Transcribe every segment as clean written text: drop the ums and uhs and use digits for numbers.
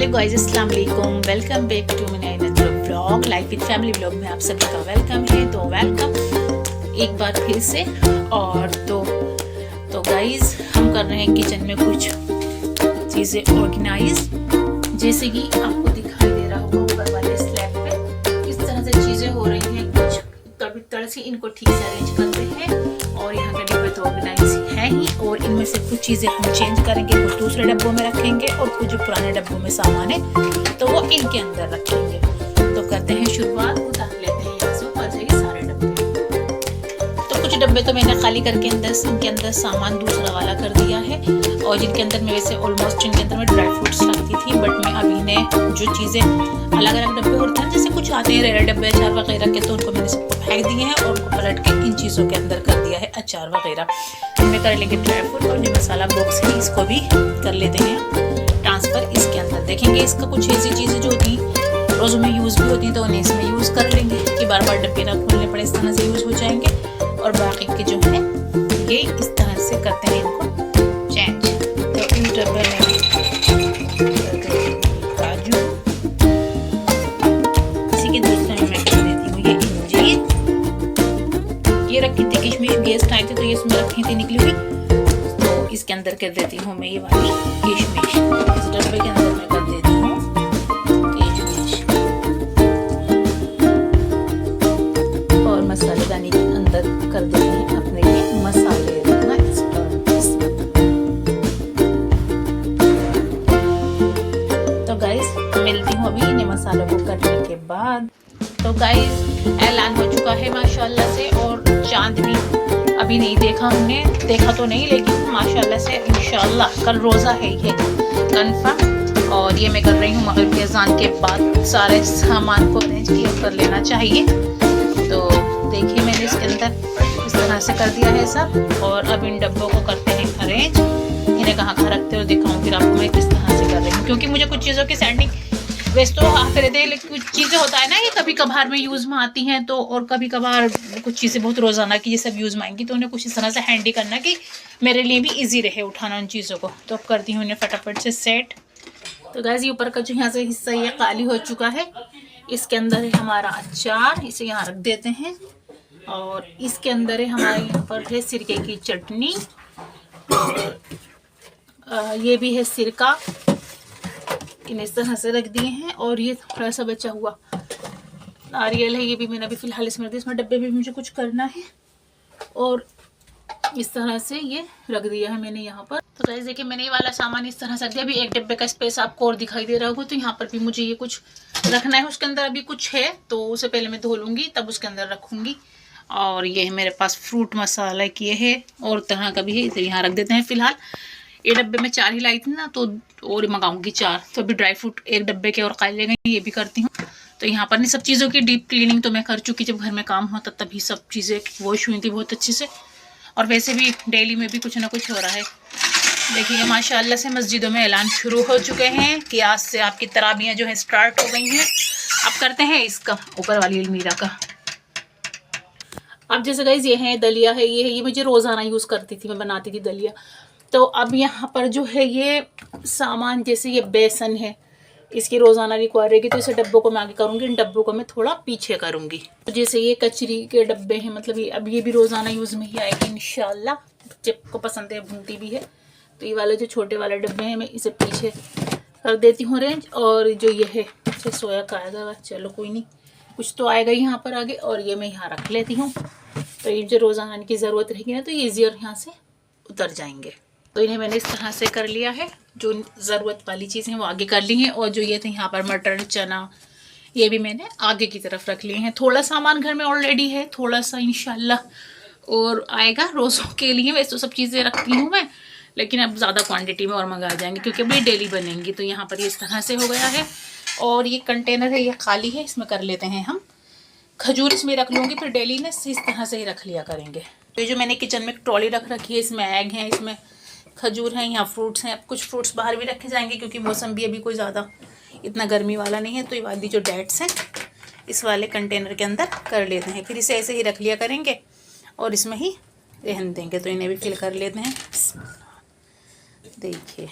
Hello guys, अस्सलाम वालेकुम। Welcome back to my another vlog. Life with family vlog में आप सभी का वेलकम है। तो वेलकम एक बार फिर से। और तो गाइस, हम कर रहे हैं किचन में कुछ चीज़ें ऑर्गेनाइज। जैसे कि आपको दिखाई दे रहा होगा ऊपर वाले स्लैब पे किस तरह से चीज़ें हो रही हैं। कुछ तरह से इनको ठीक से अरेंज करते हैं। और यहाँ के डिब्बे तो ऑर्गेनाइज है ही, और इनमें से कुछ चीज़ें हम चेंज करेंगे, कुछ दूसरे डब्बों में रखेंगे, और कुछ जो पुराने डब्बों में सामान है तो वो इनके अंदर रखेंगे। तो करते हैं शुरुआत। उतार लेते हैं यहाँ से ऊपर से ये सारे डब्बे। तो कुछ डब्बे तो मैंने खाली करके इनके अंदर सामान दूसरा वाला कर दिया है, और जिनके अंदर मैं वैसे ऑलमोस्ट इनके अंदर मैं ड्राई फ्रूट्स रखती थी, बट मैं अभी ने जो चीज़ें अलग अलग डब्बे होते हैं, जैसे कुछ आते हैं रेड डब्बे अचार वगैरह के, तो उनको मैंने सबको फेंक दिए हैं और उनको पलट के इन चीज़ों के अंदर कर दिया है अचार वगैरह। इनमें कर लेंगे ड्राई फ्रूट, और जो मसाला बॉक्स है इसको भी कर लेते हैं ट्रांसफ़र इसके अंदर। देखेंगे इसका कुछ ऐसी चीज़ें जो होती रोज़ में यूज़ भी होती हैं तो उन्हें इसमें यूज़ कर लेंगे कि बार बार डब्बे ना खोलने पड़े, इस तरह से यूज़ हो जाएंगे। और बाकी के जो है ये इस तरह से करते हैं इनको चेंज। तो इस डब्बे में काजू, इसी के दूसरे में मैं कर देती हूँ ये अंजीर। ये रखी थी किशमिश, गेस्ट आए थे तो ये इसमें रखी थी निकली हुई, तो इसके अंदर कर देती हूँ मैं ये वाली किशमिश। इस डब्बे के अंदर मैं कर देती हूँ किशमिश, और मसालेदानी के अंदर कर देते हैं अपने ये मसाले रखना इसमें। तो गाइस, मिलती हूँ अभी इन्हें मसालों को करने के बाद। तो गाइस, ऐलान हो चुका है माशाल्लाह से, और चांद भी अभी नहीं देखा हमने, देखा तो नहीं, लेकिन माशाल्लाह से इंशाल्लाह कल रोज़ा है ये कन्फर्म। और ये मैं कर रही हूँ मगरिब के अज़ान के बाद सारे सामान को अरेंज किया कर लेना चाहिए। तो देखिए मैंने इसके अंदर इस तरह से कर दिया है सब, और अब इन डब्बों को करते हैं अरेंज। इन्हें कहाँ कहाँ रखते हो दिखाऊँ फिर आपको मैं किस तरह से कर रही हूँ, क्योंकि मुझे कुछ चीज़ों की सेटिंग वैसे तो आते रहते हैं, लेकिन कुछ चीज़ें होता है ना कि कभी कभार में यूज़ में आती हैं, तो और कभी कभार कुछ चीज़ें बहुत रोज़ाना की ये सब यूज़ में आएंगी, तो उन्हें कुछ इस तरह से हैंडी करना कि मेरे लिए भी ईजी रहे उठाना उन चीज़ों को। तो अब करती हूँ उन्हें फटाफट से सेट। तो गाइस, ये ऊपर का जो यहाँ से हिस्सा ये खाली हो चुका है, इसके अंदर है हमारा अचार, इसे यहाँ रख देते हैं। और इसके अंदर है हमारे यहाँ पर है सिरके की चटनी, ये भी है सिरका, इन्हें इस तरह से रख दिए हैं। और ये थोड़ा सा बचा हुआ नारियल है, ये भी मैंने अभी फ़िलहाल इसमें रख दिया। इसमें डब्बे भी मुझे कुछ करना है, और इस तरह से ये रख दिया है मैंने यहाँ पर। तो गाइस देखिए, मैंने ये वाला सामान इस तरह से रख दिया। अभी एक डब्बे का स्पेस आपको और दिखाई दे रहा होगा, तो यहाँ पर भी मुझे ये कुछ रखना है। उसके अंदर अभी कुछ है, तो उसे पहले मैं धो लूँगी तब उसके अंदर रखूँगी। और ये है मेरे पास फ्रूट मसाला की है, और तरह का भी है, इसे यहाँ रख देते हैं फ़िलहाल। ये डब्बे में 4 ही लाई थी ना, तो और मंगाऊंगी 4। तो अभी ड्राई फ्रूट एक डब्बे के और खाई ले गए, ये भी करती हूँ। तो यहाँ पर नहीं, सब चीज़ों की डीप क्लीनिंग तो मैं कर चुकी, जब घर में काम होता तभी सब चीज़ें वॉश हुई थी बहुत अच्छे से। और वैसे भी डेली में भी कुछ ना कुछ हो रहा है। देखिए माशाल्लाह से मस्जिदों में ऐलान शुरू हो चुके हैं कि आज से आपकी तराबियाँ जो है स्टार्ट हो गई हैं। अब करते हैं इसका ऊपर वाली अलमीरा का। अब जैसे गाइस, ये है दलिया है, ये मुझे रोज़ाना यूज़ करती थी, मैं बनाती थी दलिया। तो अब यहाँ पर जो है ये सामान, जैसे ये बेसन है, इसकी रोज़ाना रिक्वायर रहेगी, तो इसे डब्बों को मैं आगे करूँगी, इन डब्बों को मैं थोड़ा पीछे करूँगी। तो जैसे ये कचरी के डब्बे हैं, मतलब ये अब ये भी रोज़ाना यूज़ में ही आएगी इंशाल्लाह। बच्चे को पसंद है, भूनती भी है। तो ये वाले जो छोटे वाले डब्बे हैं, मैं इसे पीछे कर देती हूँ अरेंज। और जो ये है अच्छा सोया का आएगा, चलो कोई नहीं, कुछ तो आएगा यहाँ पर आगे, और ये मैं यहाँ रख लेती हूँ। तो ये जो रोज़ाना की ज़रूरत रहेगी ना, तो ये ईज़ियर यहाँ से उतर जाएंगे। तो इन्हें मैंने इस तरह से कर लिया है, जो ज़रूरत वाली चीज़ें वो आगे कर ली हैं। और जो ये थे यहाँ पर मटर, चना, ये भी मैंने आगे की तरफ रख लिए हैं। थोड़ा सामान घर में ऑलरेडी है, थोड़ा सा इंशाल्लाह और आएगा रोज़ों के लिए। वैसे तो सब चीज़ें रखती हूँ मैं, लेकिन अब ज़्यादा क्वांटिटी में और मंगा जाएंगे, क्योंकि अभी डेली बनेंगी। तो यहाँ पर ये इस तरह से हो गया है। और ये कंटेनर है, ये खाली है, इसमें कर लेते हैं हम खजूर, इसमें रख लूँगी, फिर डेली ना इस तरह से ही रख लिया करेंगे। तो ये जो मैंने किचन में ट्रॉली रख रखी है, इसमें एग हैं, इसमें खजूर हैं, यहाँ फ्रूट्स हैं। कुछ फ्रूट्स बाहर भी रखे जाएंगे, क्योंकि मौसम भी अभी कोई ज़्यादा इतना गर्मी वाला नहीं है। तो ये वाली जो डेट्स हैं इस वाले कंटेनर के अंदर कर लेते हैं, फिर इसे ऐसे ही रख लिया करेंगे और इसमें ही रहने देंगे। तो इन्हें भी फिल कर लेते हैं। देखिए,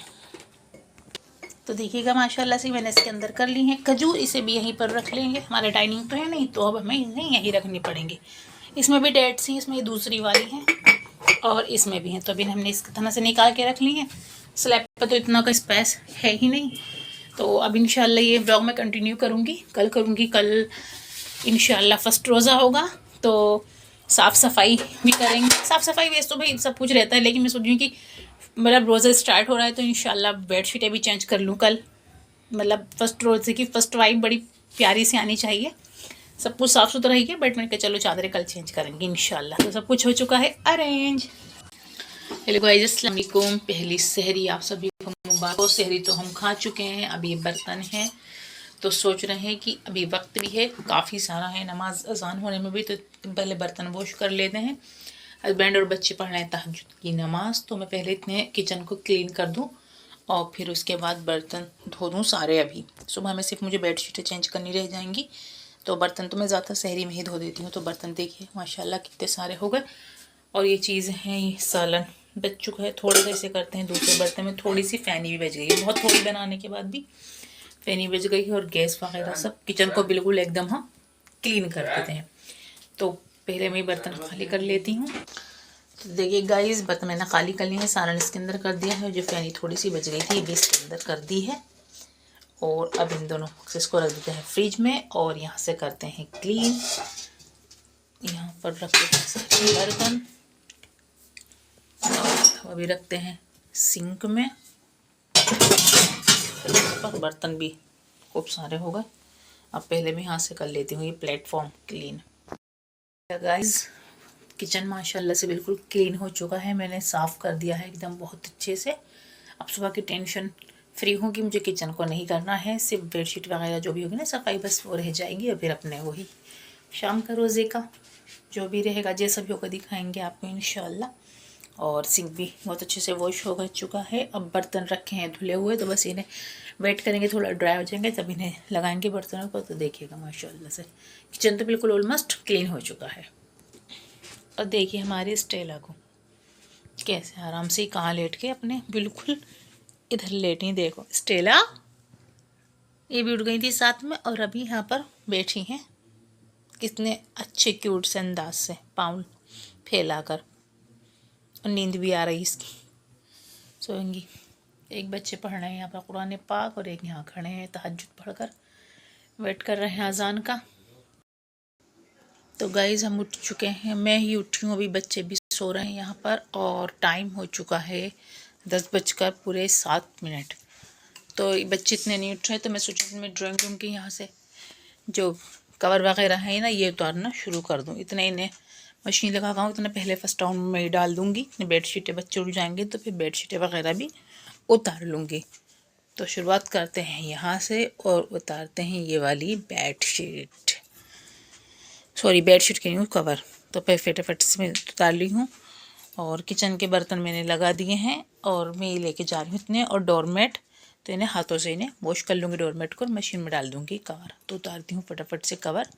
तो देखिएगा माशाल्लाह से मैंने इसके अंदर कर ली है खजूर। इसे भी यहीं पर रख लेंगे, हमारे डाइनिंग तो है नहीं तो अब हमें इन्हें यहीं रखनी पड़ेंगी। इसमें भी डेट्स हैं, इसमें दूसरी वाली हैं और इसमें भी हैं, तो अभी हमने इस तरह से निकाल के रख ली हैं। स्लैब पर तो इतना का स्पेस है ही नहीं, तो अब इंशाल्लाह ये ब्लॉग में कंटिन्यू करूँगी, कल करूँगी। कल इंशाल्लाह फर्स्ट रोज़ा होगा तो साफ़ सफाई भी करेंगे। साफ़ सफाई वैसे तो भाई सब कुछ रहता है, लेकिन मैं सोच रही हूँ कि मतलब रोज़ा स्टार्ट हो रहा है तो इंशाल्लाह बेडशीटें भी चेंज कर लूँ कल। मतलब फर्स्ट रोज़े की फर्स्ट वाइब बड़ी प्यारी सी आनी चाहिए। सब कुछ साफ़ सुथरा ही है, बट मैंने कहा चलो चादरें कल चेंज करेंगे इंशाल्लाह। तो सब कुछ हो चुका है अरेंज। हेलो गाइस, अस्सलाम वालेकुम। पहली सहरी आप सभी को मुबारक। सहरी तो हम खा चुके हैं, अब ये बर्तन है तो सोच रहे हैं कि अभी वक्त भी है काफ़ी सारा है, नमाज अजान होने में भी, तो पहले बर्तन वॉश कर लेते हैं। हस्बैंड और बच्चे पढ़ रहे हैं तहज्जुद की नमाज, तो मैं पहले इतने किचन को क्लीन कर दूं और फिर उसके बाद बर्तन धो दूं सारे। अभी सुबह में सिर्फ मुझे बेडशीटें चेंज करनी रह जाएंगी, तो बर्तन तो मैं ज़्यादा सहरी में ही धो देती हूँ। तो बर्तन देखिए माशाल्लाह कितने सारे हो गए। और ये चीज़ है, ये सालन बच चुका है। थोड़ा सा इसे करते हैं दूसरे बर्तन में। थोड़ी सी फैनी भी बच गई है, बहुत थोड़ी बनाने के बाद भी फैनी बच गई है। और गैस वगैरह सब किचन को बिल्कुल एकदम हम क्लीन कर देते हैं। तो पहले मैं बर्तन खाली कर लेती हूँ। तो देखिए गाइस, बर्तन मैंने खाली कर लिया है, सालन इसके अंदर कर दिया है। जो फैनी थोड़ी सी बच गई थी ये भी इसके अंदर कर दी है। और अब इन दोनों इसको रख देते हैं फ्रिज में और यहाँ से करते हैं क्लीन। यहाँ पर रख देते हैं सारे बर्तन और अभी रखते हैं सिंक में। पर बर्तन भी खूब सारे हो गए। अब पहले मैं यहाँ से कर लेती हूँ ये प्लेटफॉर्म क्लीन। गाइस, किचन माशाल्लाह से बिल्कुल क्लीन हो चुका है, मैंने साफ़ कर दिया है एकदम बहुत अच्छे से। अब सुबह की टेंशन फ्री हूँ कि मुझे किचन को नहीं करना है, सिर्फ बेडशीट वगैरह जो भी होगी ना सफाई बस वो रह जाएगी। और फिर अपने वही शाम का रोज़े का जो भी रहेगा जैसा भी होगा दिखाएंगे आपको इंशाल्लाह। और सिंक भी बहुत अच्छे से वॉश हो चुका है। अब बर्तन रखे हैं धुले हुए, तो बस इन्हें वेट करेंगे थोड़ा ड्राई हो जाएंगे तब इन्हें लगाएंगे बर्तनों को। तो देखिएगा माशाल्लाह से किचन तो बिल्कुल ऑलमोस्ट क्लीन हो चुका है। और देखिए हमारी स्टेला को कैसे आराम से कहाँ लेट के अपने बिल्कुल इधर लेटी। देखो स्टेला, ये भी उठ गई थी साथ में और अभी यहाँ पर बैठी हैं कितने अच्छे क्यूट से अंदाज से पाँव फैलाकर। और नींद भी आ रही इसकी, सोएंगी। एक बच्चे पढ़ रहे हैं यहाँ पर कुरान पाक और एक यहाँ खड़े हैं तहज्जुद पढ़कर वेट कर रहे हैं अजान का। तो गाइज़ हम उठ चुके हैं, मैं ही उठी हूँ, अभी बच्चे भी सो रहे हैं यहाँ पर। और टाइम हो चुका है 10:07। तो बच्चे इतने नहीं उठ रहे, तो मैं सोची मैं ड्राइंग रूम के यहाँ से जो कवर वगैरह है ना ये उतारना शुरू कर दूँ। इतने इन्हें मशीन लगा हूँ, इतने पहले फर्स्ट राउंड में ही डाल दूँगी। बेडशीटें बच्चे उठ जाएंगे तो फिर बेडशीटें वगैरह भी उतार लूँगी। तो शुरुआत करते हैं यहाँ से और उतारते हैं ये वाली बेडशीट, सॉरी बेडशीट के न्यू कवर। तो फिर फटाफट से मैं उतार ली हूँ। और किचन के बर्तन मैंने लगा दिए हैं और मैं ये लेके जा रही हूँ इतने। और डोरमेट तो इन्हें हाथों से इन्हें वॉश कर लूँगी डोरमेट को, मशीन में डाल दूँगी कवर। तो उतारती हूँ फटाफट से कवर।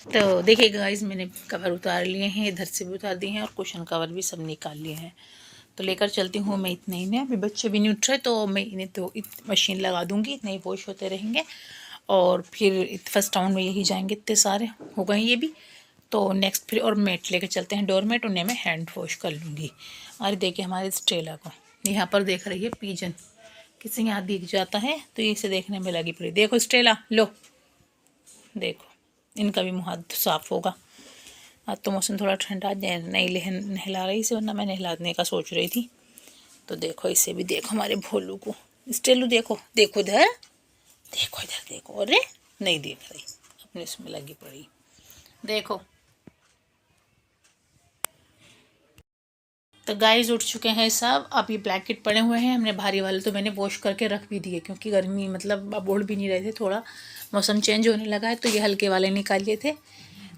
तो देखिए गाइस, मैंने कवर उतार लिए हैं, इधर से भी उतार दिए हैं और कुशन कवर भी सब निकाल लिए हैं। तो लेकर चलती हूँ मैं इतने इन्हें। अभी बच्चे भी नहीं उठ रहे तो मैं इन्हें तो मशीन लगा दूँगी, इतने ही वॉश होते रहेंगे। और फिर फर्स्ट राउंड में यही जाएंगे, इतने सारे हो गए ये भी। तो नेक्स्ट फिर और मेट लेके चलते हैं डोरमेट, उन्हें मैं हैंड वॉश कर लूँगी। और देखिए हमारे स्टेला को यहाँ पर देख रही है पिजन, किसी यहाँ दिख जाता है तो इसे देखने में लगी पड़ी। देखो स्टेला, लो देखो इनका भी मुँह हाथ साफ़ होगा। आज तो मौसम थोड़ा ठंडा, नहीं नहला रही से, वरना मैं नहलाने का सोच रही थी। तो देखो इसे भी देखो हमारे भोलू को। स्टेलू देखो, देखो इधर, देखो इधर, देखो। अरे नहीं देख रही, अपने इसमें लगी पड़ी। देखो तो गाइस उठ चुके हैं सब। अब ये ब्लैंकेट पड़े हुए हैं, हमने भारी वाले तो मैंने वॉश करके रख भी दिए क्योंकि गर्मी मतलब अब ओढ़ भी नहीं रहे थे, थोड़ा मौसम चेंज होने लगा है। तो ये हल्के वाले निकाल लिए थे।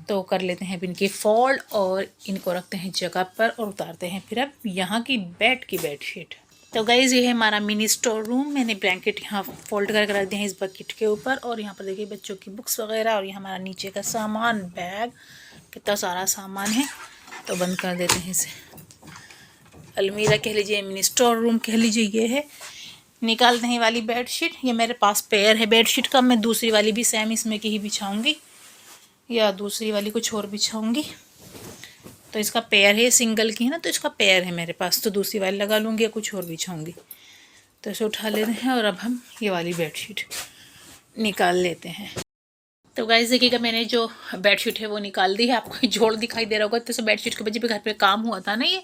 तो कर लेते हैं अब इनकी फोल्ड और इनको रखते हैं जगह पर और उतारते हैं फिर अब यहाँ की बेडशीट। तो गाइस ये है हमारा मिनी स्टोर रूम। मैंने ब्लैंकेट यहाँ फोल्ड करके रख दिया है इस बकेट के ऊपर। और यहाँ पर देखिए बच्चों की बुक्स वगैरह और ये हमारा नीचे का सामान, बैग, कितना सारा सामान है। तो बंद कर देते हैं इसे। अलमीरा कह लीजिए, मिनी स्टोर रूम कह लीजिए ये है। निकालते हैं वाली बेडशीट। ये मेरे पास पेयर है बेडशीट का, मैं दूसरी वाली भी सेम इसमें की ही बिछाऊंगी या दूसरी वाली कुछ और बिछाऊंगी। तो इसका पेयर है, सिंगल की है ना, तो इसका पेयर है मेरे पास, तो दूसरी वाली लगा लूँगी या कुछ और बिछाऊंगी। तो इसे उठा लेते हैं और अब हम ये वाली बेडशीट निकाल लेते हैं। तो गाइस देखिएगा, मैंने जो बेडशीट है वो निकाल दी है। आपको जोड़ दिखाई दे रहा होगा। तो बेडशीट के वजह पे घर पे काम हुआ था ना, ये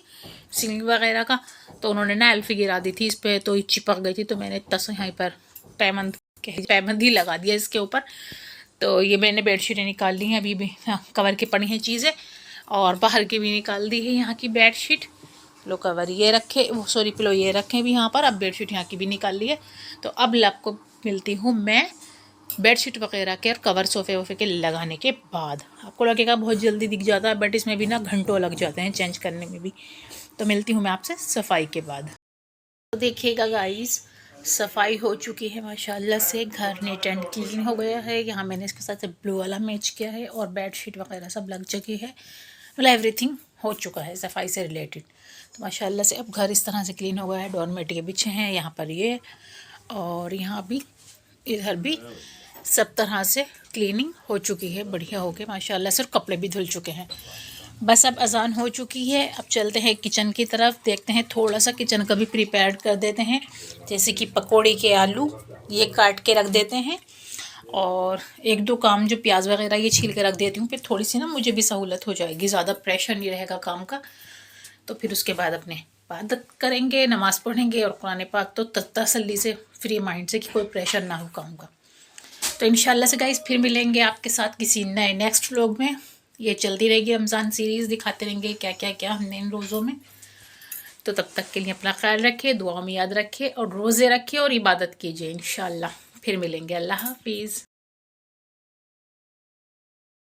सीलिंग वगैरह का, तो उन्होंने ना एल्फी गिरा दी थी इस पर, तो ये चिपक गई थी। तो मैंने तस यहाँ पर पैमंद ही लगा दिया इसके ऊपर। तो ये मैंने बेडशीटें निकाल ली हैं, अभी भी कवर की पड़ी हैं चीज़ें, और बाहर की भी निकाल दी है यहाँ की बेडशीट। लो कवर ये रखे, वो सॉरी पिलो ये रखे भी यहाँ पर। अब बेडशीट यहाँ की भी निकाल ली है। तो अब आपको मिलती हूँ मैं बेडशीट वगैरह के और कवर सोफ़े वोफ़े के लगाने के बाद। आपको लगेगा बहुत जल्दी दिख जाता है, बट इसमें भी ना घंटों लग जाते हैं चेंज करने में भी। तो मिलती हूँ मैं आपसे सफाई के बाद। तो देखिएगा गाइस, सफाई हो चुकी है माशाल्लाह से, घर नीट एंड क्लीन हो गया है। यहाँ मैंने इसके साथ ब्लू वाला मैच किया है और बेडशीट वगैरह सब लग चुकी है, मतलब एवरीथिंग हो चुका है सफाई से रिलेटेड। तो माशाल्लाह से अब घर इस तरह से क्लीन हो गया है। डोरमेट के बिछे हैं यहाँ पर ये, और यहाँ भी इधर भी सब तरह से क्लीनिंग हो चुकी है, बढ़िया हो गए माशाल्लाह से। और कपड़े भी धुल चुके हैं। बस अब अजान हो चुकी है, अब चलते हैं किचन की तरफ। देखते हैं थोड़ा सा किचन का भी प्रिपेयर कर देते हैं, जैसे कि पकोड़े के आलू ये काट के रख देते हैं, और एक दो काम जो प्याज वगैरह ये छील के रख देती हूँ। फिर थोड़ी सी ना मुझे भी सहूलत हो जाएगी, ज़्यादा प्रेशर नहीं रहेगा काम का। तो फिर उसके बाद अपने इबादत करेंगे, नमाज़ पढ़ेंगे और कुरान पाक तो तसल्ली से फ्री माइंड से, कि कोई प्रेशर ना हो काम का। तो इंशाल्लाह से गाइस फिर मिलेंगे आपके साथ किसी नए नेक्स्ट व्लॉग में। ये चलती रहेगी रमज़ान सीरीज़, दिखाते रहेंगे क्या क्या क्या हमने इन रोज़ों में। तो तब तक के लिए अपना ख्याल रखिए, दुआ में याद रखिए और रोज़े रखिए और इबादत कीजिए। इंशाल्लाह फिर मिलेंगे। अल्लाह हाफिज़।